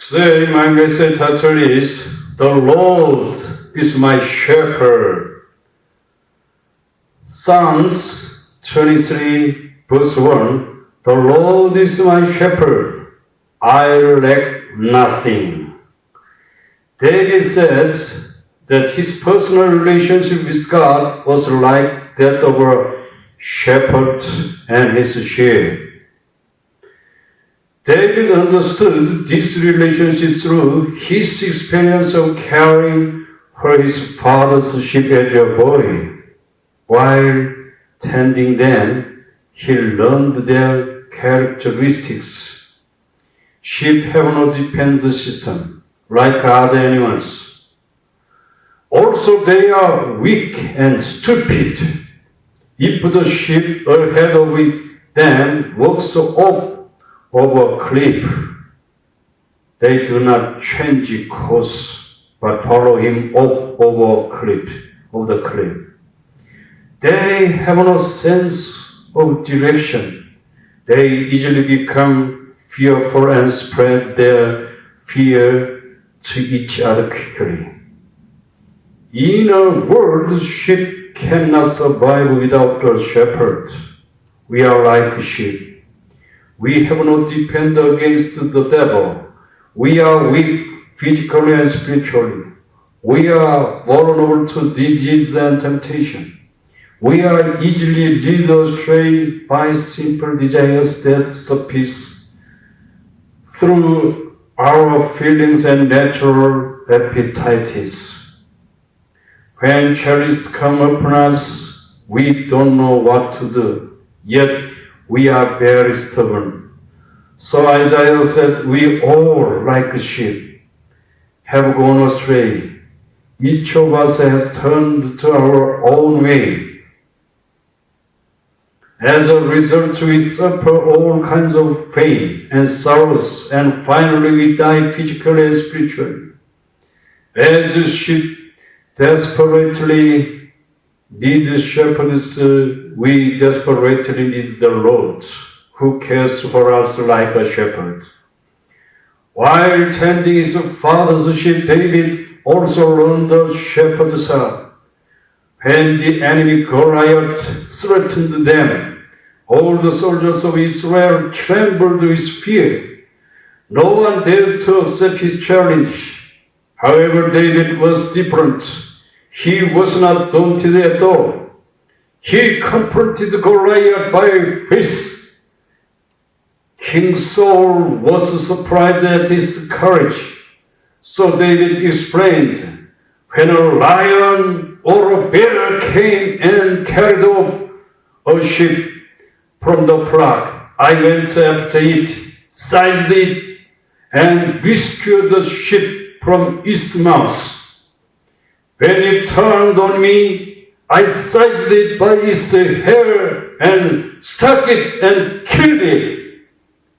Today, my message title is The Lord is my shepherd. Psalms 23, verse 1. The Lord is my shepherd. I lack nothing. David says that his personal relationship with God was like that of a shepherd and his sheep. David understood this relationship through his experience of caring for his father's sheep as a boy. While tending them, he learned their characteristics. Sheep have no defense system, like other animals. Also, they are weak and stupid. If the sheep ahead of them walks off over a cliff, they do not change course, but follow him up over the cliff. They have no sense of direction. They easily become fearful and spread their fear to each other quickly. In a world, sheep cannot survive without a shepherd. We are like sheep. We have no defense against the devil. We are weak physically and spiritually. We are vulnerable to disease and temptation. We are easily led astray by simple desires that surface through our feelings and natural appetites. When challenges come upon us, we don't know what to do, yet we are very stubborn. So Isaiah said, we all, like sheep, have gone astray. Each of us has turned to our own way. As a result, we suffer all kinds of pain and sorrows, and finally we die physically and spiritually. As sheep desperately need shepherds, we desperately need the Lord, who cares for us like a shepherd. While tending his father's sheep, David also learned the shepherd's heart. When the enemy Goliath threatened them, all the soldiers of Israel trembled with fear. No one dared to accept his challenge. However, David was different. He was not daunted at all. He confronted Goliath by face. King Saul was surprised at his courage. So David explained, when a lion or a bear came and carried off a sheep from the flock, I went after it, seized it, and rescued the sheep from its mouth. When it turned on me, I seized it by its hair and struck it and killed it.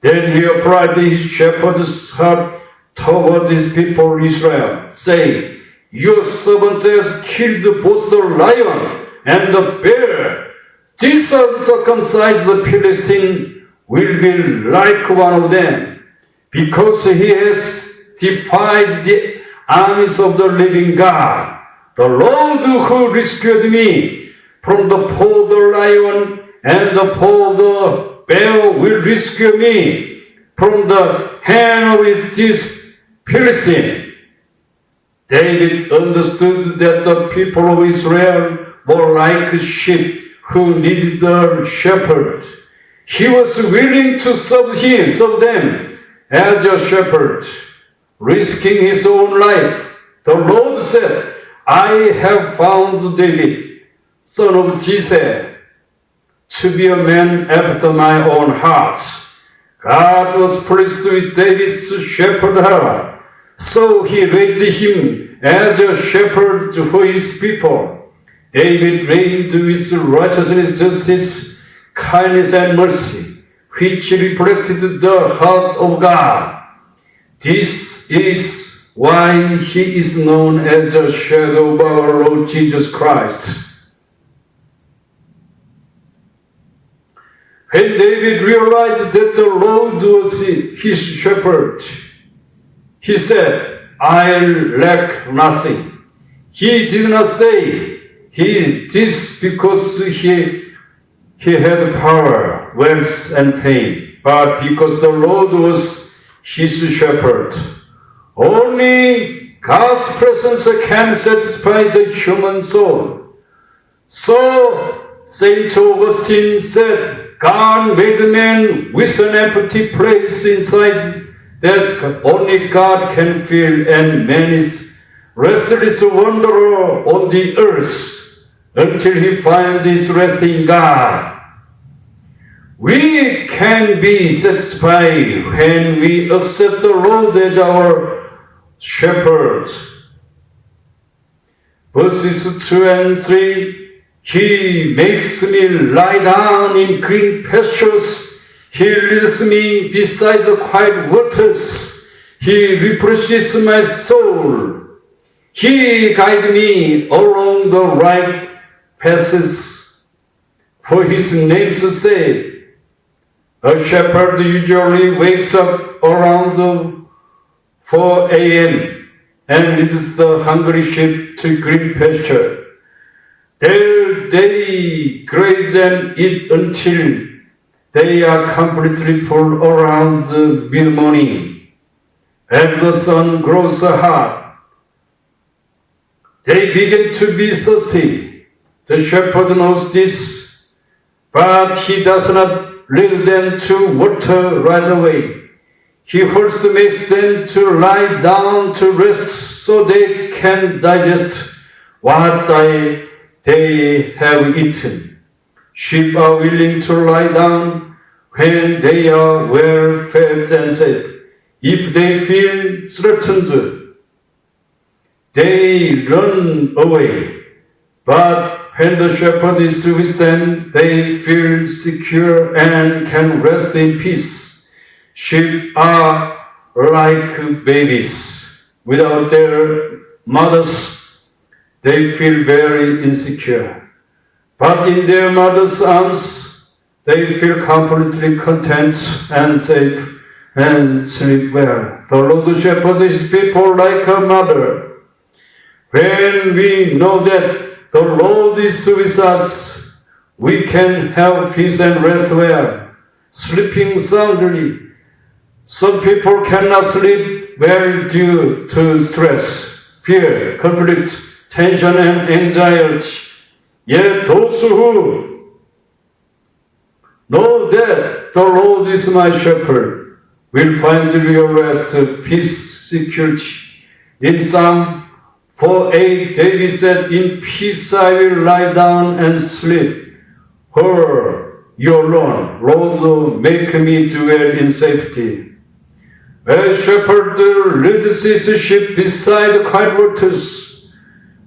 Then he applied his shepherd's heart toward his people Israel, saying, your servant has killed both the lion and the bear. This uncircumcised Philistine will be like one of them, because he has defied the armies of the living God. The Lord who rescued me from the paw of the lion and the paw of the bear will rescue me from the hand of this Philistine. David understood that the people of Israel were like sheep who needed the shepherd. He was willing to serve them as a shepherd, risking his own life. The Lord said, I have found David, son of Jesse, to be a man after my own heart. God was pleased with David's shepherd heart, so he raised him as a shepherd for his people. David reigned with righteousness, justice, kindness, and mercy, which reflected the heart of God. This is why he is known as a shadow of our Lord Jesus Christ. When David realized that the Lord was his shepherd, He said, I lack nothing. He did not say this because he had power, wealth, and fame, but because the Lord was his shepherd. Only God's presence can satisfy the human soul. So, St. Augustine said, God made man with an empty place inside that only God can fill, and man is restless wanderer on the earth until he finds his rest in God. We can be satisfied when we accept the Lord as our shepherd. Verses 2 and 3, He makes me lie down in green pastures. He leads me beside the quiet waters. He refreshes my soul. He guides me along the right paths. For his name's sake, a shepherd usually wakes up around 4 a.m. and leads the hungry sheep to green pasture. There they graze and eat until they are completely full around the mid-morning. As the sun grows hot, they begin to be thirsty. The shepherd knows this, but he does not lead them to water right away. He first makes them to lie down to rest so they can digest what they have eaten. Sheep are willing to lie down when they are well fed and safe. If they feel threatened, they run away. But when the shepherd is with them, they feel secure and can rest in peace. Sheep are like babies. Without their mothers, they feel very insecure. But in their mother's arms, they feel completely content and safe and sleep well. The Lord shepherds his people like a mother. When we know that the Lord is with us, we can have peace and rest well, sleeping soundly. Some people cannot sleep well due to stress, fear, conflict, tension, and anxiety. Yet those who know that the Lord is my shepherd will find real rest, peace, security. In Psalm 4:8, David said, in peace I will lie down and sleep. You alone, Lord, make me dwell in safety. A shepherd leads his sheep beside quiet waters.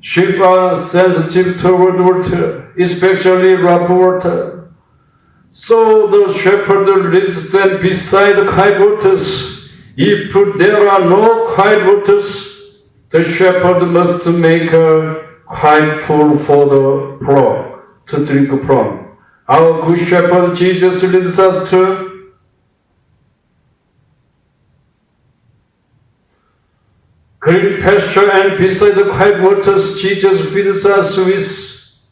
Sheep are sensitive toward water, especially rough water. So the shepherd leads them beside quiet waters. If there are no quiet waters, the shepherd must make a quiet pool for the flock to drink from. Our good shepherd Jesus leads us to green pasture, and beside the quiet waters, Jesus feeds us with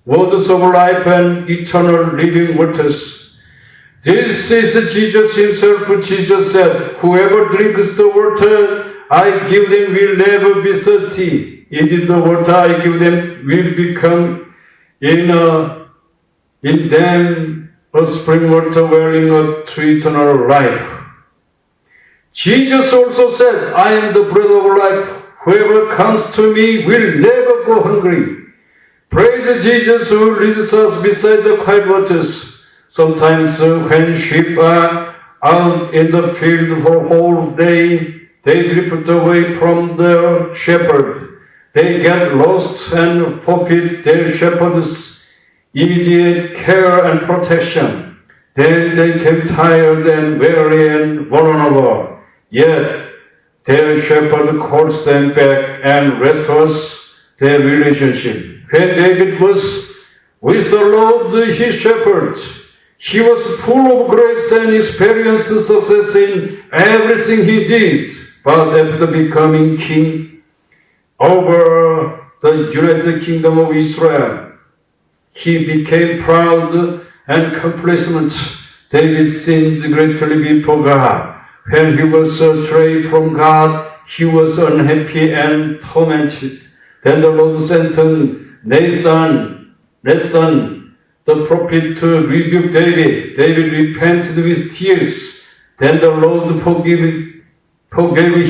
waters of life and eternal living waters. This is Jesus himself. Jesus said, whoever drinks the water I give them will never be thirsty. Indeed, the water I give them will become in them a spring water welling up to eternal life. Jesus also said, I am the bread of life. Whoever comes to me will never go hungry. Praise Jesus who leads us beside the quiet waters. Sometimes when sheep are out in the field for a whole day, they drift away from their shepherd. They get lost and forfeit their shepherd's immediate care and protection. Then they get tired and weary and vulnerable. Yet their shepherd calls them back and restores their relationship. When David was with the Lord, his shepherd, he was full of grace and experienced success in everything he did. but after becoming king over the United Kingdom of Israel, he became proud and complacent. David sinned greatly before God. When he was astray from God, he was unhappy and tormented. Then the Lord sent Nathan, the prophet, to rebuke David. David repented with tears. Then the Lord forgave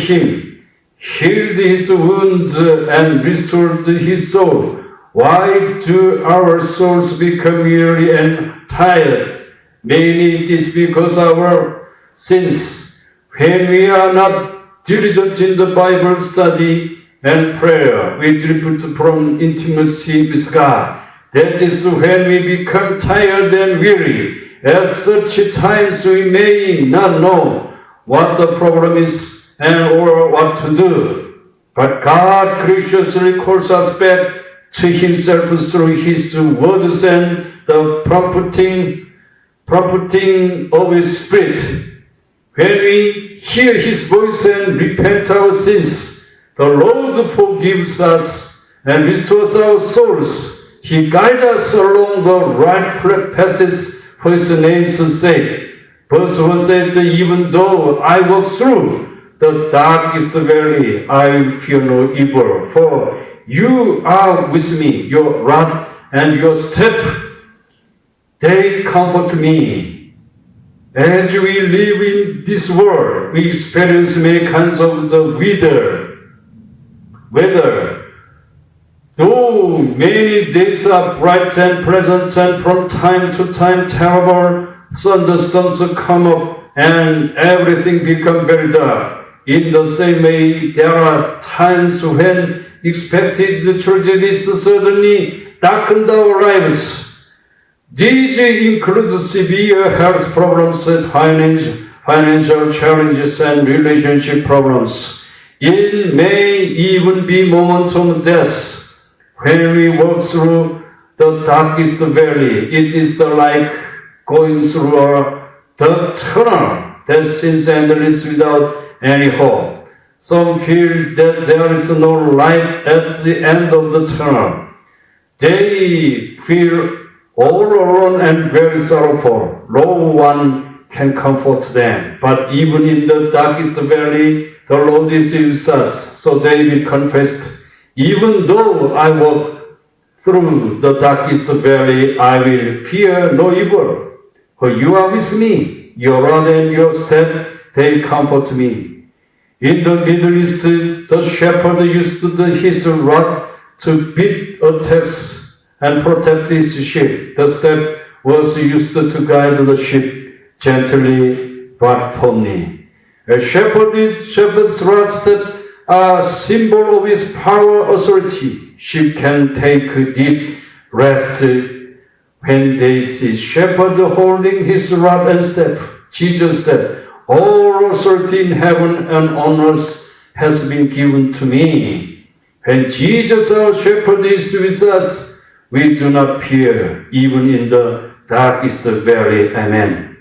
him, healed his wounds, and restored his soul. Why do our souls become weary and tired? Mainly it is because of our sins. When we are not diligent in the Bible study and prayer, we drift from intimacy with God. That is when we become tired and weary. At such times we may not know what the problem is or what to do. But God graciously calls us back to Himself through His words and the prompting of His Spirit. When we hear His voice and repent our sins, the Lord forgives us and restores our souls. He guides us along the right paths for His name's sake. Verse 1 said, even though I walk through the darkest valley, I will fear no evil, for you are with me, your rod and your staff, they comfort me. As we live in this world, we experience many kinds of the weather. Though many days are bright and pleasant, and from time to time terrible thunderstorms come up and everything becomes very dark. In the same way, there are times when expected tragedies suddenly darken our lives. These include severe health problems, financial challenges, and relationship problems. It may even be moments of death. When we walk through the darkest valley, it is like going through a dark tunnel that seems endless without any hope. Some feel that there is no light at the end of the tunnel. They feel all alone and very sorrowful. No one can comfort them. But even in the darkest valley, the Lord is with us. So David confessed, even though I walk through the darkest valley, I will fear no evil. For you are with me. Your rod and your staff, they comfort me. In the Middle East, the shepherd used his rod to beat attacks and protect his sheep. The staff was used to guide the sheep gently but firmly. A shepherd's rod staff are a symbol of his power, authority. Sheep can take deep rest when they see shepherd holding his rod and staff. Jesus said, all authority in heaven and on earth has been given to me. When Jesus our shepherd is with us, we do not fear, even in the darkest valley. Amen.